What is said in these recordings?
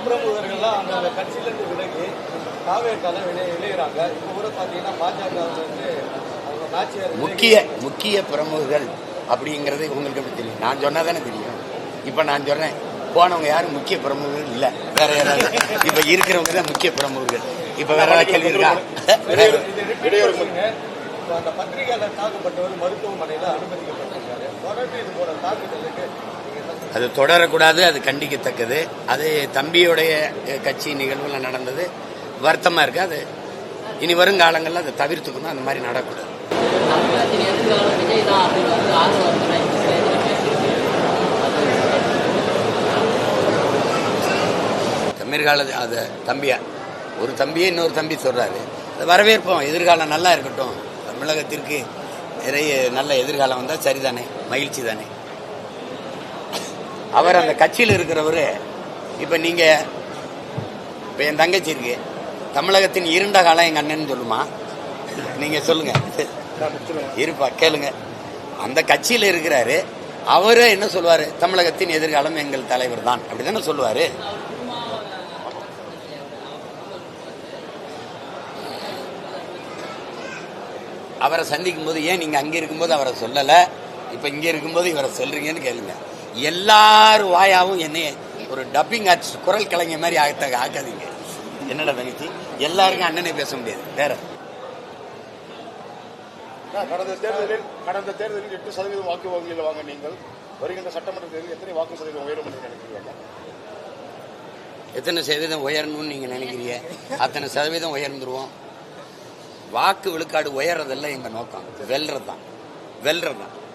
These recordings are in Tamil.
பிரமுகர்கள்லாம் அந்த கட்சியிலிருந்து விலகி காவேரிக்கால விளையிறாங்க. இப்போ கூட பார்த்தீங்கன்னா பாஜக முக்கிய பிரமுகர்கள் அப்படிங்கிறது உங்களுக்கு எப்படி தெரியும்? நான் சொன்னா தானே தெரியும். இப்ப நான் சொல்றேன், போனவங்க யாரும் முக்கிய பிரமுகர்கள் இல்ல, வேற யாராவது இப்ப இருக்கிறவங்க தான் முக்கிய பிரமுகர்கள். இப்ப வேற ஏதாவது கேள்வி இருக்கா? அந்த பத்திரிகையாளர் தாக்கப்பட்டவர் மருத்துவமனையில் அனுமதிக்கப்பட்டிருக்காரு. தொடர்ந்து இது போல தாக்குதலுக்கு அது தொடரக்கூடாது, அது கண்டிக்கத்தக்கது. அது தம்பியுடைய கட்சி நிகழ்வுல நடந்தது, வருத்தமா இருக்கு. அது இனி வரும் காலங்களில் அதை தவிர்த்துக்கணும், அந்த மாதிரி நடக்கூடாது. தமிழ்கால அது தம்பியா ஒரு தம்பியே இன்னொரு தம்பி சொல்றாரு, அதை வரவேற்போம். எதிர்காலம் நல்லா இருக்கட்டும், தமிழகத்திற்கு நிறைய நல்ல எதிர்காலம் வந்தால் சரிதானே, மகிழ்ச்சி தானே. அவர் அந்த கட்சியில் இருக்கிறவரு, இப்ப நீங்க இப்ப என் தங்கச்சி இருக்கு, தமிழகத்தின் இருண்ட காலம் எங்க அண்ணன் சொல்லுமா? நீங்க சொல்லுங்க, இருப்பா கேளுங்க. அந்த கட்சியில் இருக்கிறாரு, அவரு என்ன சொல்லுவாரு? தமிழகத்தின் எதிர்காலம் எங்கள் தலைவர் தான், அப்படிதானே சொல்லுவாரு. அவரை சந்திக்கும் போது ஏன் நீங்க அங்க இருக்கும்போது அவரை சொல்லல, இப்ப இங்க இருக்கும்போது இவரை சொல்றீங்கன்னு கேளுங்க. எல்லாரும் வாயாவும் என்னைய ஒரு டப்பிங் ஆர்டிஸ்ட், குரல் கலைஞர் மாதிரி ஆக்காதீங்க. என்னடா தங்கச்சி, எல்லாருக்கும் அண்ணனே பேச முடியாது. வேற கடந்த தேர்தலில் 8% வாக்கு வங்கியில் வாங்க நீங்கள் வருகின்ற சட்டமன்ற தேர்தலில் எத்தனை வாக்கு சதவீதம் உயரும் என்று நினைக்கிறீங்க? எத்தனை சதவீதம் உயரணும்னு நீங்க நினைக்கிறீங்க? அத்தனை சதவீதம் உயர்ந்துருவோம். வாக்கு விழுக்காடு உயர்றதெல்லாம் எங்க நோக்கம், வெல்றதுதான்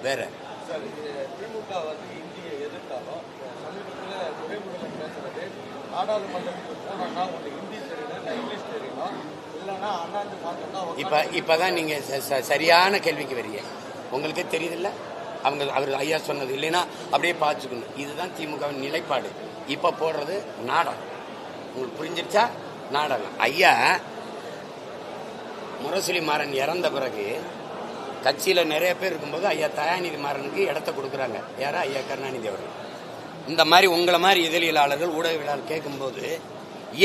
வேற. திமுக இந்தியை எதிர்த்தாலும் சமீபத்தில் துறைமுறையில் பேசுறது, நாடாளுமன்றத்துக்கு போனோம்னா உங்களுக்கு ஹிந்தி தெரியணும், இங்கிலீஷ் தெரியணும், இல்லைன்னா அண்ணாந்து பார்த்தோம்னா இப்பதான் நீங்க சரியான கேள்விக்கு வரீங்க. உங்களுக்கே தெரியுதுல்ல, அவர் ஐயா சொன்னது இல்லைன்னா அப்படியே பார்த்துக்கணும். இதுதான் திமுகவின் நிலைப்பாடு. இப்ப போடுறது நாடகம். உங்களுக்கு புரிஞ்சிருச்சா? நாடகம். ஐயா முரசொலி மாறன் இறந்த பிறகு கட்சியில நிறைய பேர் இருக்கும்போது ஐயா தயாநிதி மாறனுக்கு இடத்த கொடுக்குறாங்க. யாரா? ஐயா கருணாநிதி அவர்கள். இந்த மாதிரி உங்களை மாதிரி இதழியலாளர்கள், ஊடகவியலாளர் கேட்கும்போது,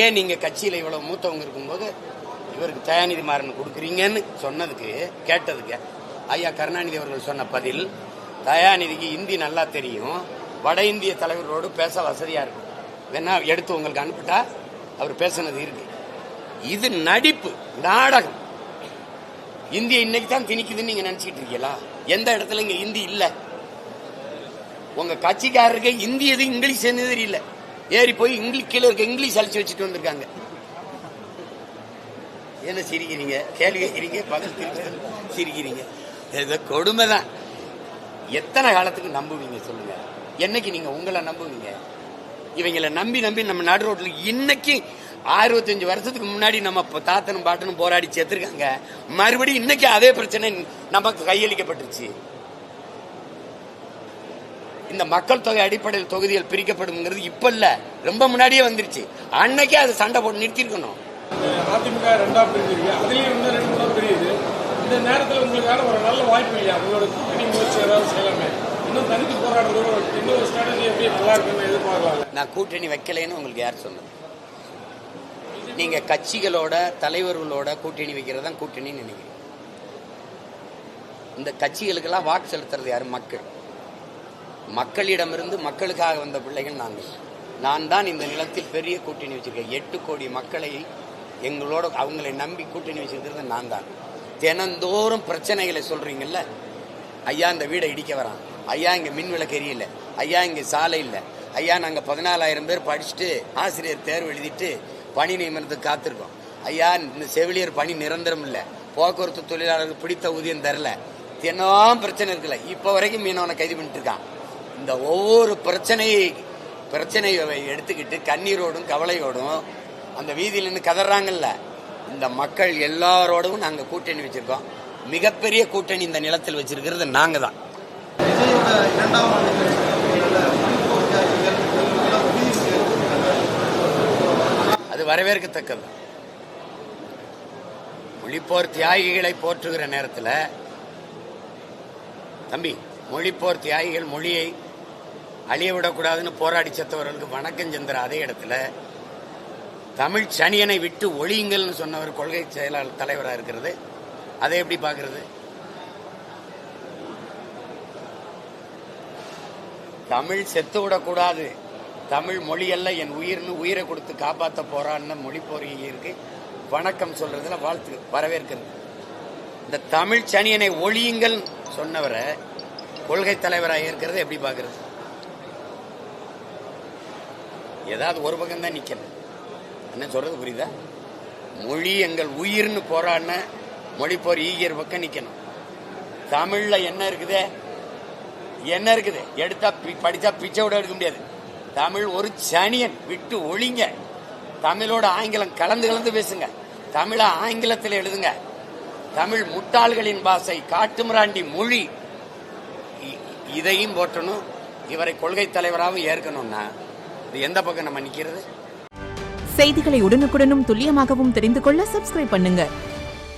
ஏன் நீங்க கட்சியில இவ்வளவு மூத்தவங்க இருக்கும்போது இவருக்கு தயாநிதி மாறன் கொடுக்குறீங்கன்னு சொன்னதுக்கு, கேட்டதுக்கு ஐயா கருணாநிதி அவர்கள் சொன்ன பதில், தயாநிதிக்கு இந்தி நல்லா தெரியும், வட இந்திய தலைவர்களோடு பேச வசதியா இருக்கும், வேணா எடுத்து உங்களுக்கு அனுப்பிட்டா அவர் பேசுனது இருக்கு. இது நடிப்பு, நாடகம். இந்திய இன்னைக்கு தான் திணிக்குதுன்னு நீங்க நினைச்சிட்டு இருக்கீங்களா? எந்த இடத்துல இங்க இந்தி இல்ல. உங்க கட்சிக்காரருக்கு இந்தி எது இங்கிலீஷ் என்னது தெரியல, ஏறி போய் இங்கிலீஷ் கீழே இருக்க இங்கிலீஷ் அழிச்சு வச்சுட்டு வந்திருக்காங்க. என்ன சிரிக்கிறீங்க? கேள்வி கேட்கிறீங்க, பதில் சிரிக்கிறீங்க. இது கொடுமைதான். எத்தனை காலத்துக்கு நம்புவீங்க சொல்லுங்க? என்னைக்கு நீங்க உங்களை நம்புவீங்க? இவங்களை நம்பி நம்ம நாடு ரோட்ல இன்னைக்கு 65 வருஷத்துக்கு முன்னாடி நம்ம தாத்தனும் பாட்டனும் போராடி சேர்த்திருக்காங்க. மறுபடியும் இன்னைக்கு அதே பிரச்சனை நமக்கு கையளிக்கப்பட்டுருச்சு. இந்த மக்கள் தொகை அடிப்படையில் தொகுதிகள் பிரிக்கப்படுங்கிறது இப்ப இல்ல, ரொம்ப முன்னாடியே வந்துருச்சு. அன்னைக்கே அது சண்டை போட்டு நிறுத்திருக்கணும். அதிமுக 2ஆம் பிரிவு, அதுலயும் வந்து 2 மூணு பிரியுது. இந்த நேரத்தில் உங்களுக்கான ஒரு நல்ல வாய்ப்பு இல்லையா? உங்களோட கூட்டணி முயற்சி ஏதாவது செய்யலாமே, இன்னும் தனித்து போராடுறது இன்னொரு ஸ்ட்ராட்டஜி எப்படி நல்லா இருக்குன்னு எதிர்பார்க்கலாம். நான் கூட்டணி வைக்கலைன்னு உங்களுக்கு யார் சொன்னது? நீங்க கட்சிகளோட தலைவர்களோட கூட்டணி வைக்கிறதா கூட்டணின்னு நினைக்கிறீங்க. இந்த கட்சிகளுக்கெல்லாம் வாக்கு செலுத்துறது யாரு? மக்கள். மக்களிடமிருந்து மக்களுக்காக வந்த பிள்ளைகள் நாங்கள். நான் தான் இந்த நிலத்தில் பெரிய கூட்டணி வச்சிருக்கேன். 8 கோடி மக்களை எங்களோட அவங்களை நம்பி கூட்டணி வச்சிருக்கிறது நான் தான். தினந்தோறும் பிரச்சனைகளை சொல்றீங்கல்ல, ஐயா இந்த வீடை இடிக்க வரான், ஐயா இங்க மின் விளக்கு எரியல, ஐயா இங்க சாலை இல்லை, ஐயா நாங்க 14,000 பேர் படிச்சுட்டு ஆசிரியர் தேர்வு எழுதிட்டு பணி நியமனத்துக்கு காத்திருக்கோம், ஐயா இந்த செவிலியர் பணி நிரந்தரம் இல்லை, போக்குவரத்து தொழிலாளர்கள் பிடித்த ஊதியம் தரல, தினம் பிரச்சனை இருக்குல்ல. இப்ப வரைக்கும் மீனவனை கைது பண்ணிட்டு இருக்கான். இந்த ஒவ்வொரு பிரச்சனையை எடுத்துக்கிட்டு கண்ணீரோடும் கவலையோடும் அந்த வீதியில் நின்று கதறாங்கல்ல, இந்த மக்கள் எல்லாரோடும் நாங்க கூட்டணி வச்சிருக்கோம். மிகப்பெரிய கூட்டணி இந்த நிலத்தில் வச்சிருக்கிறது நாங்க தான். அது வரவேற்கத்தக்கது. மொழிப்போர் தியாகிகளை போற்றுகிற நேரத்தில் தம்பி, மொழிப்போர் தியாகிகள் மொழியை அழிய விடக்கூடாதுன்னு போராடி செத்தவர்களுக்கு வணக்கம் சென்ற அதே இடத்துல தமிழ் சனியனை விட்டு ஒழியுங்கள்னு சொன்னவர் கொள்கை செயலாளர் தலைவராக இருக்கிறது. அதை எப்படி பார்க்கறது? தமிழ் செத்து விடக்கூடாது, தமிழ் மொழியல்ல என் உயிர்னு உயிரை கொடுத்து காப்பாற்ற போறான்னு மொழி போறியிருக்கு வணக்கம் சொல்றதுல வாழ்த்து வரவேற்கிறது. இந்த தமிழ் சனியனை ஒழியுங்கள் சொன்னவரை கொள்கை தலைவராக இருக்கிறது எப்படி பார்க்கறது? ஏதாவது ஒரு பக்கம் தான் நிக்கணும். என்ன சொல்றது புரியுதா? மொழி எங்கள் உயிர்னு போறான்னு மொழி போர் ஈகியர் பக்கம் நிக்கணும். தமிழ்ல என்ன இருக்குது? என்ன இருக்குது? எடுத்தா படிச்சா பிச்சை விட எடுக்க முடியாது. தமிழ் ஒரு சனியன், விட்டு ஒழிங்க. தமிழோட ஆங்கிலம் கலந்து பேசுங்க. தமிழ ஆங்கிலத்தில் எழுதுங்க. தமிழ் முட்டாள்களின் பாஷை, காட்டுமிராண்டி மொழி, இதையும் போட்டணும். இவரை கொள்கை தலைவராகவும் ஏற்கணும்னா இது எந்த பக்கம் நம்ம நிக்கிறது? செய்திகளை உடனுக்குடனும் துல்லியமாகவும் தெரிந்து கொள்ள சப்ஸ்கிரைப் பண்ணுங்க.